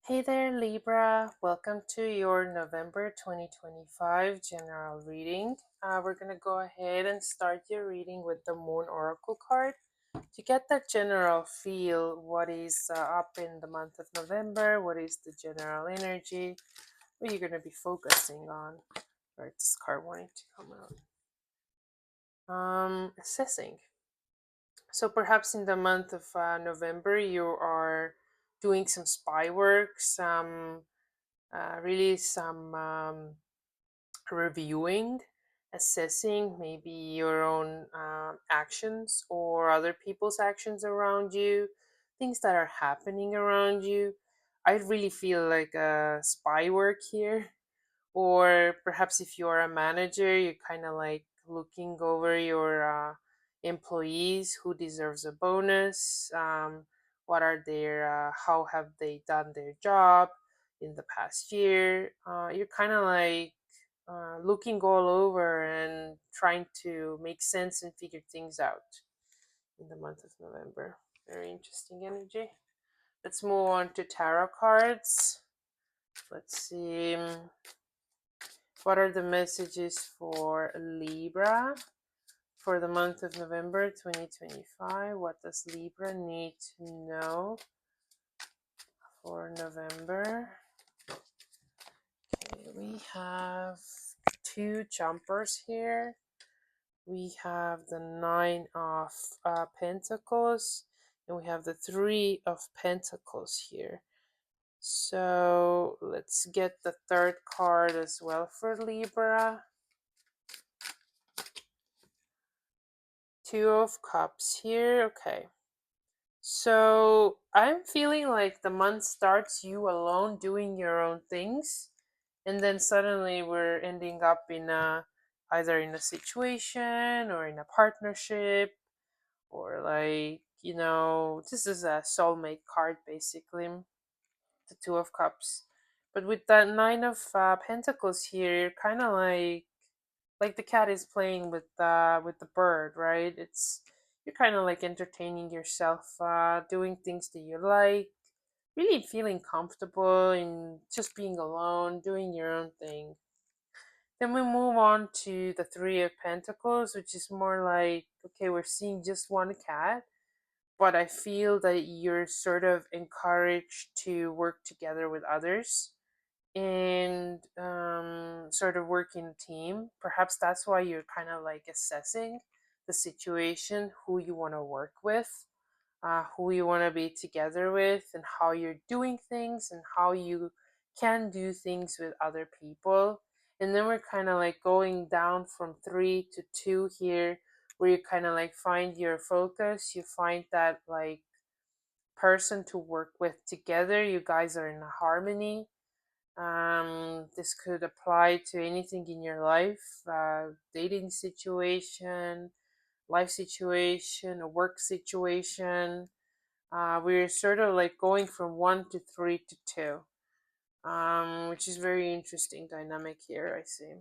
Hey there, Libra. Welcome to your November 2025 general reading. We're going to go ahead and start your reading with the Moon Oracle card. To get that general feel, what is up in the month of November, what is the general energy, what are you going to be focusing on? Or this card wanting to come out. Assessing. So perhaps in the month of November, you are doing some spy work, some reviewing, assessing maybe your own actions or other people's actions around you, things that are happening around you. I really feel like a spy work here. Or perhaps if you're a manager, you're kind of like looking over your employees, who deserves a bonus, what are their, how have they done their job in the past year. You're kind of like looking all over and trying to make sense and figure things out in the month of November. Very interesting energy. Let's move on to tarot cards. Let's see. What are the messages for Libra for the month of November 2025? What does Libra need to know for November? Okay, we have two jumpers here. We have the Nine of Pentacles, and we have the Three of Pentacles here. So let's get the third card as well for Libra. Two of Cups here. Okay. So I'm feeling like the month starts you alone doing your own things, and then suddenly we're ending up in either in a situation or in a partnership, or like, this is a soulmate card basically, the Two of Cups. But with that Nine of Pentacles here, you're kind of like the cat is playing with the bird, right? It's You're kind of like entertaining yourself, doing things that you like, really feeling comfortable in just being alone, doing your own thing. Then we move on to the Three of Pentacles, which is more like, okay, we're seeing just one cat, but I feel that you're sort of encouraged to work together with others and sort of work in a team. Perhaps that's why you're kind of like assessing the situation, who you want to work with, who you want to be together with, and how you're doing things and how you can do things with other people. And then we're kind of like going down from three to two here, where you kind of like find your focus, you find that like person to work with together. You guys are in a harmony. This could apply to anything in your life, dating situation, life situation, a work situation. We're sort of like going from one to three to two, which is very interesting dynamic here, I see.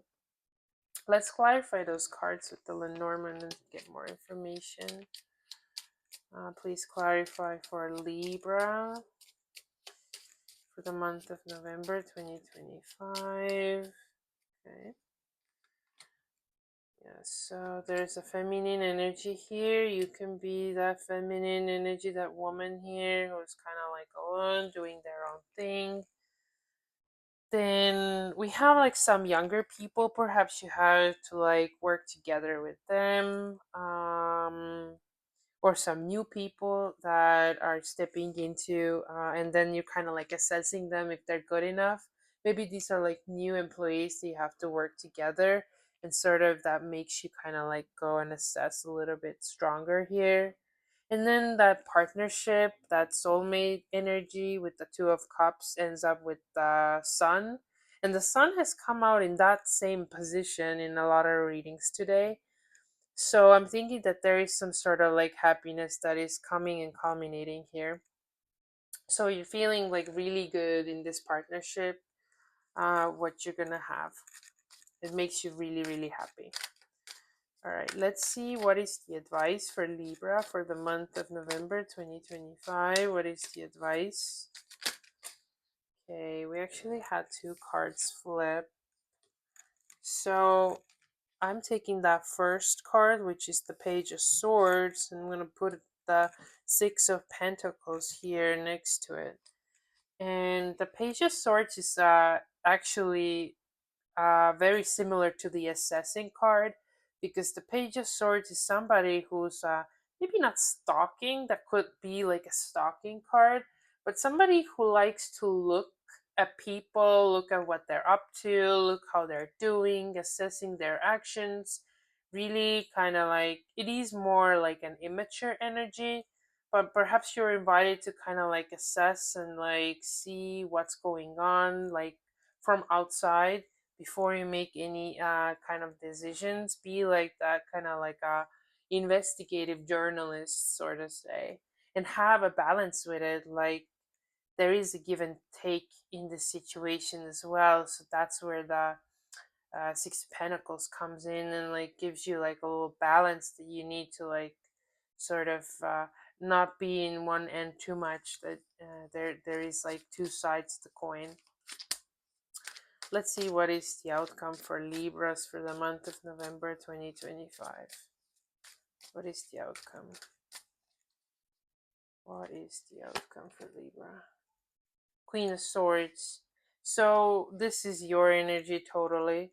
Let's clarify those cards with the Lenormand and get more information. Please clarify for Libra for the month of November 2025. Okay. Yeah, so there's a feminine energy here. You can be that feminine energy, that woman here who's kind of like alone, doing their own thing. Then we have like some younger people. Perhaps you have to like work together with them. Or some new people that are stepping into, and then you're kind of like assessing them if they're good enough. Maybe these are like new employees that you have to work together, and sort of that makes you kind of like go and assess a little bit stronger here. And then that partnership, that soulmate energy with the Two of Cups ends up with the Sun. And the Sun has come out in that same position in a lot of readings today. So I'm thinking that there is some sort of like happiness that is coming and culminating here. So you're feeling like really good in this partnership, what you're gonna have. It makes you really, really happy. All right, let's see what is the advice for Libra for the month of November 2025. What is the advice? Okay, we actually had two cards flip. So I'm taking that first card, which is the Page of Swords, and I'm going to put the Six of Pentacles here next to it. And the Page of Swords is actually very similar to the Assessing card, because the Page of Swords is somebody who's maybe not stalking, that could be like a stalking card, but somebody who likes to look at people, look at what they're up to, look how they're doing, assessing their actions. Really kind of like, it is more like an immature energy, but perhaps you're invited to kind of like assess and like see what's going on, like from outside, before you make any kind of decisions. Be like that kind of like a investigative journalist, sort of say, and have a balance with it. Like there is a give and take in the situation as well. So that's where the Six of Pentacles comes in and like gives you like a little balance that you need to like sort of not be in one end too much. That there is like two sides to the coin. Let's see what is the outcome for Libras for the month of November 2025. What is the outcome? What is the outcome for Libra? Queen of Swords. So this is your energy totally.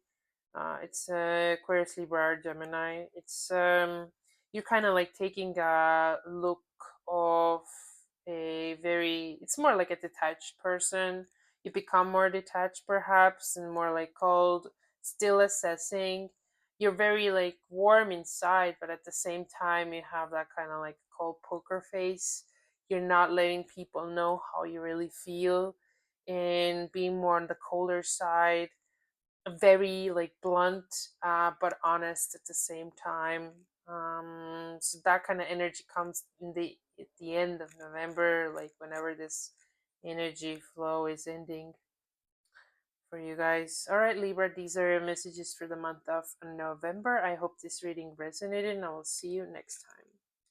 It's Aquarius, Libra, or Gemini. It's you're kind of like taking a look of a very. It's more like a detached person. You become more detached, perhaps, and more like cold, still assessing. You're very like warm inside, but at the same time, you have that kind of like cold poker face. You're not letting people know how you really feel, and being more on the colder side, very like blunt, but honest at the same time. So that kind of energy comes in the at the end of November, like whenever this energy flow is ending for you guys. All right, Libra, these are your messages for the month of November. I hope this reading resonated, and I will see you next time.